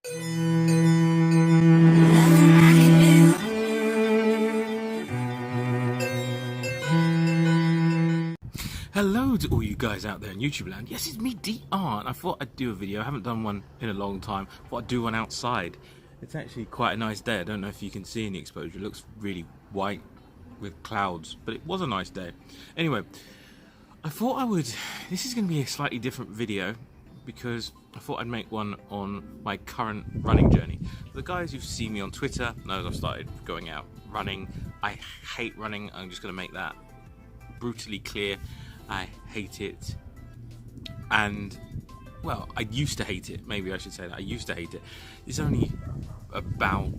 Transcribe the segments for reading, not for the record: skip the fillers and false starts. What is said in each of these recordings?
Hello to all you guys out there in YouTube land. Yes, it's me, DR, and I thought I'd do a video. I haven't done one in a long time. I thought I'd do one outside. It's actually quite a nice day. I don't know if you can see in the exposure. It looks really white with clouds, but it was a nice day. Anyway, I thought I would... This is going to be a slightly different video because I thought I'd make one on my current running journey. The guys who've seen me on Twitter know I've started going out running. I hate running. I'm just going to make that brutally clear. I hate it, and well, I used to hate it. Maybe I should say that I used to hate it. It's only about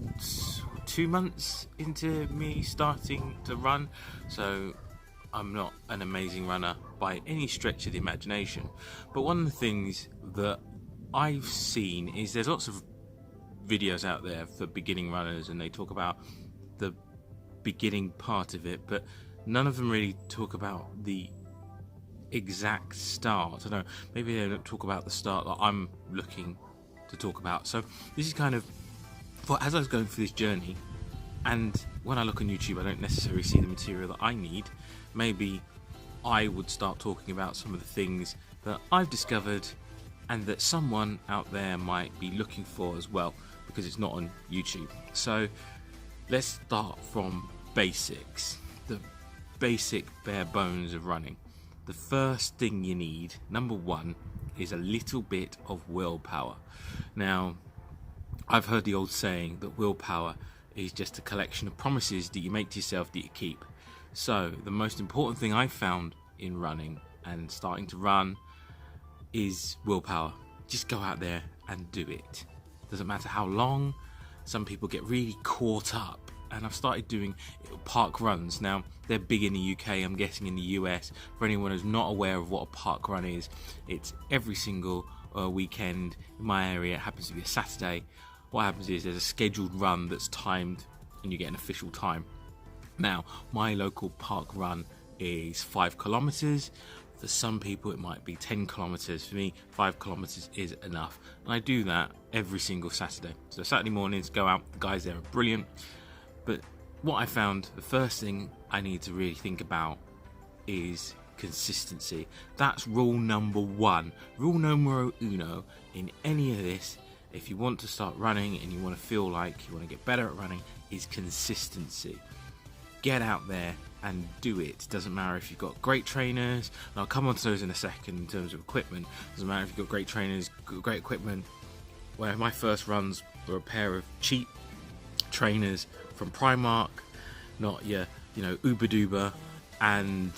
2 months into me starting to run, so I'm not an amazing runner by any stretch of the imagination. But one of the things that I've seen is there's lots of videos out there for beginning runners, and they talk about the beginning part of it, but none of them really talk about the exact start. I don't know, maybe they don't talk about the start that I'm looking to talk about. So this is kind of, well, as I was going through this journey, and when I look on YouTube I don't necessarily see the material that I need, maybe I would start talking about some of the things that I've discovered and that someone out there might be looking for as well, because it's not on YouTube. So let's start from basics, the basic bare bones of running. The first thing you need, number one, is a little bit of willpower. Now, I've heard the old saying that willpower is just a collection of promises that you make to yourself that you keep. So the most important thing I've found in running and starting to run is willpower. Just go out there and do it. Doesn't matter how long. Some people get really caught up, and I've started doing park runs. Now, they're big in the UK, I'm guessing in the US. For anyone who's not aware of what a park run is, it's every single weekend in my area. It happens to be a Saturday. What happens is there's a scheduled run that's timed, and you get an official time. Now, my local park run is 5 kilometers. For some people it might be 10 kilometers. For me, 5 kilometers is enough, and I do that every single Saturday. So Saturday mornings, go out, the guys there are brilliant. But what I found, the first thing I need to really think about is consistency. That's rule number one. Rule numero uno in any of this, if you want to start running and you want to feel like you want to get better at running, is consistency. Get out there and do it. Doesn't matter if you've got great trainers, and I'll come on to those in a second in terms of equipment. Doesn't matter if you've got great trainers, great equipment. Where my first runs were a pair of cheap trainers from Primark, not your, Uber Duber, and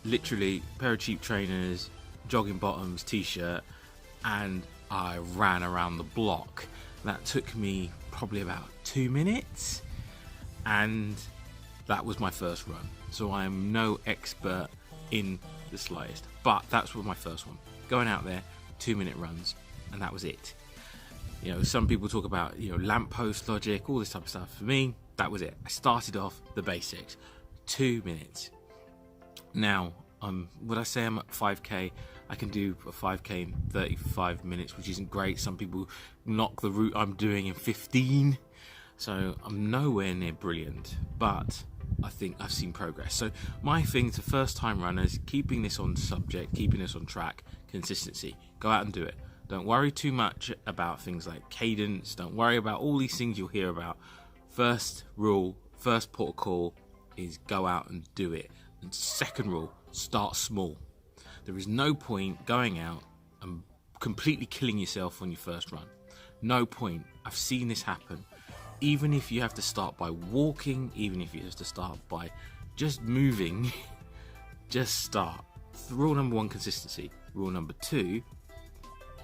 literally a pair of cheap trainers, jogging bottoms, t-shirt, and I ran around the block. That took me probably about 2 minutes, and that was my first run. So I am no expert in the slightest, but that's my first one. Going out there, 2-minute runs, and that was it. Some people talk about, lamppost logic, all this type of stuff. For me, that was it. I started off the basics. 2 minutes. Now, would I say I'm at 5k? I can do a 5k in 35 minutes, which isn't great. Some people knock the route I'm doing in 15. So I'm nowhere near brilliant, but I think I've seen progress. So my thing to first time runners, keeping this on subject, keeping this on track, consistency. Go out and do it. Don't worry too much about things like cadence. Don't worry about all these things you'll hear about. First rule, first port of call is go out and do it. And second rule, start small. There is no point going out and completely killing yourself on your first run. No point. I've seen this happen. Even if you have to start by walking, even if you have to start by just moving, just start. Rule number one, consistency. Rule number two,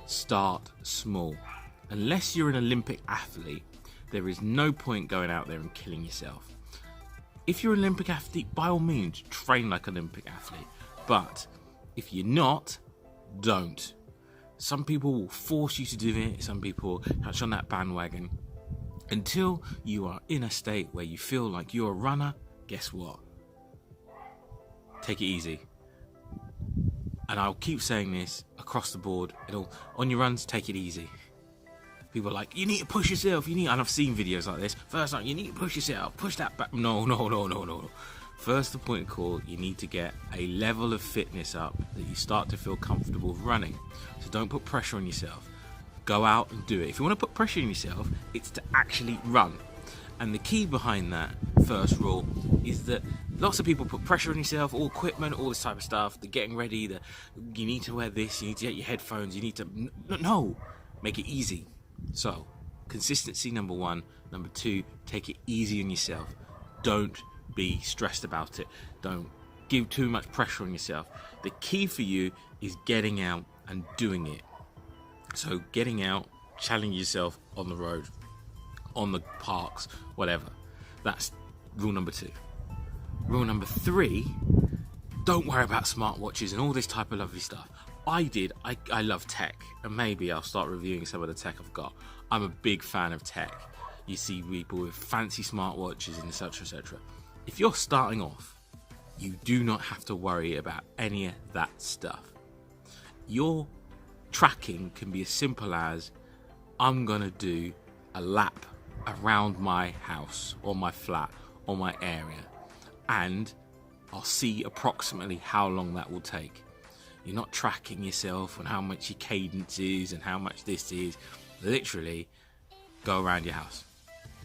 start small. Unless you're an Olympic athlete, there is no point going out there and killing yourself. If you're an Olympic athlete, by all means, train like an Olympic athlete. But if you're not, don't. Some people will force you to do it. Some people catch on that bandwagon. Until you are in a state where you feel like you're a runner, guess what? Take it easy. And I'll keep saying this across the board. On your runs, take it easy. People are like, you need to push yourself, and I've seen videos like this. First time, you need to push yourself, push that back. No. First, the point of call, you need to get a level of fitness up that you start to feel comfortable running. So don't put pressure on yourself. Go out and do it. If you want to put pressure on yourself, it's to actually run. And the key behind that first rule is that lots of people put pressure on yourself, all equipment, all this type of stuff. They're getting ready, you need to wear this, you need to get your headphones, you need to... No! Make it easy. So, consistency, number one. Number two, take it easy on yourself. Don't be stressed about it. Don't give too much pressure on yourself. The key for you is getting out and doing it. So getting out, challenge yourself on the road, on the parks, whatever. That's rule number two. Rule number three, don't worry about smartwatches and all this type of lovely stuff. I love tech, and maybe I'll start reviewing some of the tech I've got. I'm a big fan of tech. You see people with fancy smartwatches and etc. If you're starting off, you do not have to worry about any of that stuff. Your tracking can be as simple as, I'm going to do a lap around my house or my flat or my area, and I'll see approximately how long that will take. You're not tracking yourself and how much your cadence is and how much this is. Literally, go around your house.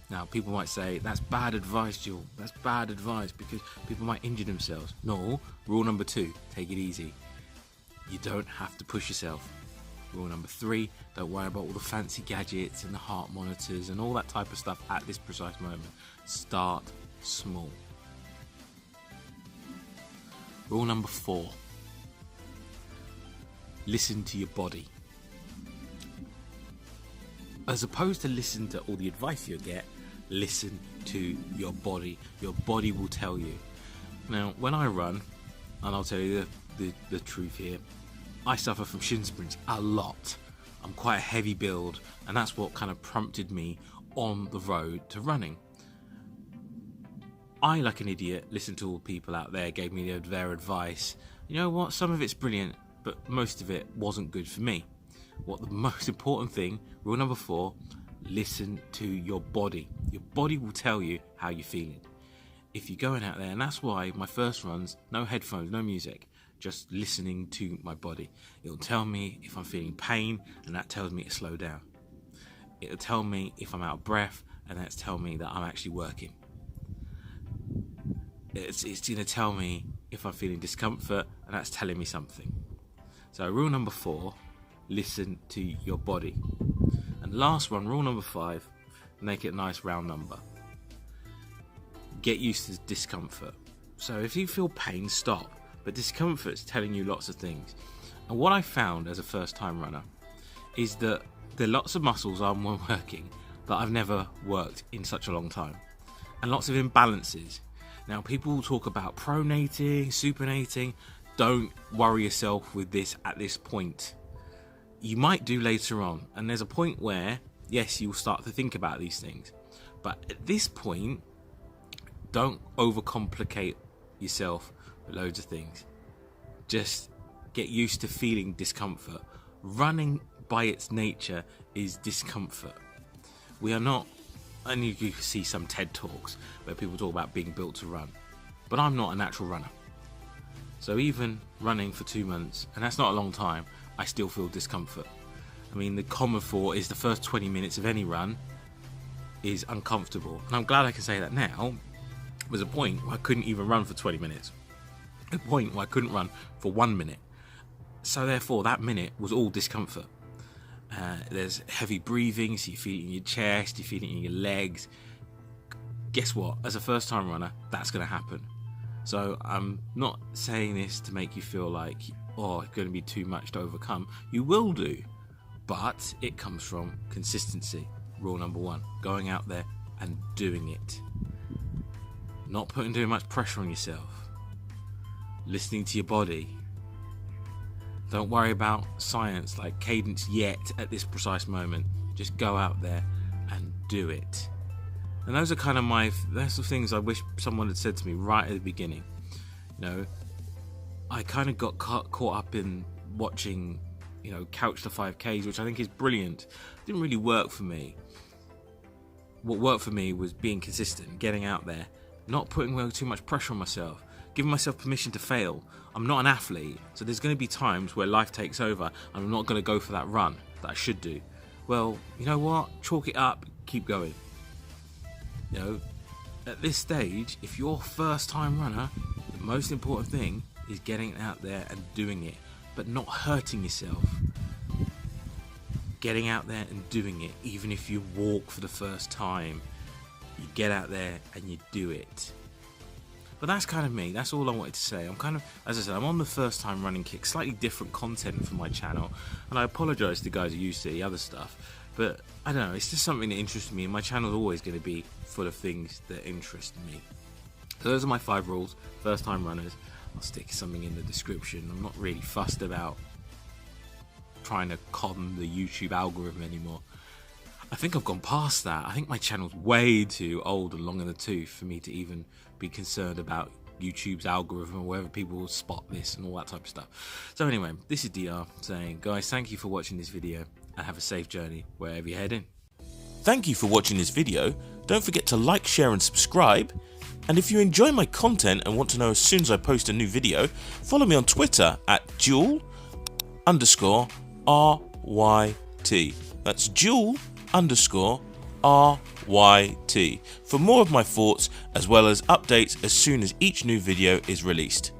Now, people might say, that's bad advice, Joel. That's bad advice because people might injure themselves. No, rule number two, take it easy. You don't have to push yourself. Rule number three, don't worry about all the fancy gadgets and the heart monitors and all that type of stuff at this precise moment. Start small. Rule number four, listen to your body. As opposed to listen to all the advice you get, listen to your body. Your body will tell you. Now, when I run, and I'll tell you the truth here, I suffer from shin splints a lot. I'm quite a heavy build, and that's what kind of prompted me on the road to running. I, like an idiot, listened to all the people out there, gave me their advice. You know what? Some of it's brilliant, but most of it wasn't good for me. What the most important thing, rule number four, listen to your body. Your body will tell you how you're feeling. If you're going out there, and that's why my first runs, no headphones, no music, just listening to my body. It'll tell me if I'm feeling pain, and that tells me to slow down. It'll tell me if I'm out of breath, and that's telling me that I'm actually working. It's going to tell me if I'm feeling discomfort, and that's telling me something. So rule number four, listen to your body. And last one, rule number five, make it a nice round number. Get used to discomfort. So if you feel pain, stop. But discomfort's telling you lots of things. And what I found as a first time runner is that there are lots of muscles I'm working that I've never worked in such a long time. And lots of imbalances. Now, people will talk about pronating, supinating. Don't worry yourself with this at this point. You might do later on. And there's a point where, yes, you'll start to think about these things. But at this point, don't overcomplicate yourself with loads of things. Just get used to feeling discomfort. Running by its nature is discomfort. We are not, and you can see some TED Talks where people talk about being built to run. But I'm not a natural runner. So even running for 2 months, and that's not a long time, I still feel discomfort. I mean, the common thought is the first 20 minutes of any run is uncomfortable. And I'm glad I can say that now. There was a point where I couldn't even run for 20 minutes. A point where I couldn't run for 1 minute. So therefore, that minute was all discomfort. There's heavy breathing, so you feel it in your chest, you feel it in your legs. Guess what? As a first time runner, that's going to happen. So I'm not saying this to make you feel like, oh, it's going to be too much to overcome. You will do. But it comes from consistency. Rule number one, going out there and doing it. Not putting too much pressure on yourself. Listening to your body. Don't worry about science like cadence yet at this precise moment. Just go out there and do it. And those are kind of that's the things I wish someone had said to me right at the beginning. You know, I kind of got caught up in watching couch to 5Ks, which I think is brilliant. Didn't really work for me. What worked for me was being consistent, getting out there, not putting too much pressure on myself, giving myself permission to fail. I'm not an athlete, so there's going to be times where life takes over and I'm not going to go for that run that I should do. Well, you know what? Chalk it up, keep going. At this stage, if you're a first time runner, the most important thing is getting out there and doing it, but not hurting yourself. Getting out there and doing it, even if you walk for the first time, you get out there and you do it. But that's kind of me. That's all I wanted to say. As I said, I'm on the first time running kick, slightly different content for my channel, and I apologise to the guys who used to the other stuff, but I don't know, it's just something that interests me, and my channel is always going to be full of things that interest me. So those are my 5 rules, first time runners. I'll stick something in the description. I'm not really fussed about trying to con the YouTube algorithm anymore. I think I've gone past that. I think my channel's way too old and long in the tooth for me to even be concerned about YouTube's algorithm or whether people will spot this and all that type of stuff. So anyway, this is DR saying, guys, thank you for watching this video and have a safe journey wherever you're heading. Thank you for watching this video. Don't forget to like, share and subscribe. And if you enjoy my content and want to know as soon as I post a new video, follow me on Twitter at Duel_RYT. That's Duel_RYT for more of my thoughts as well as updates as soon as each new video is released.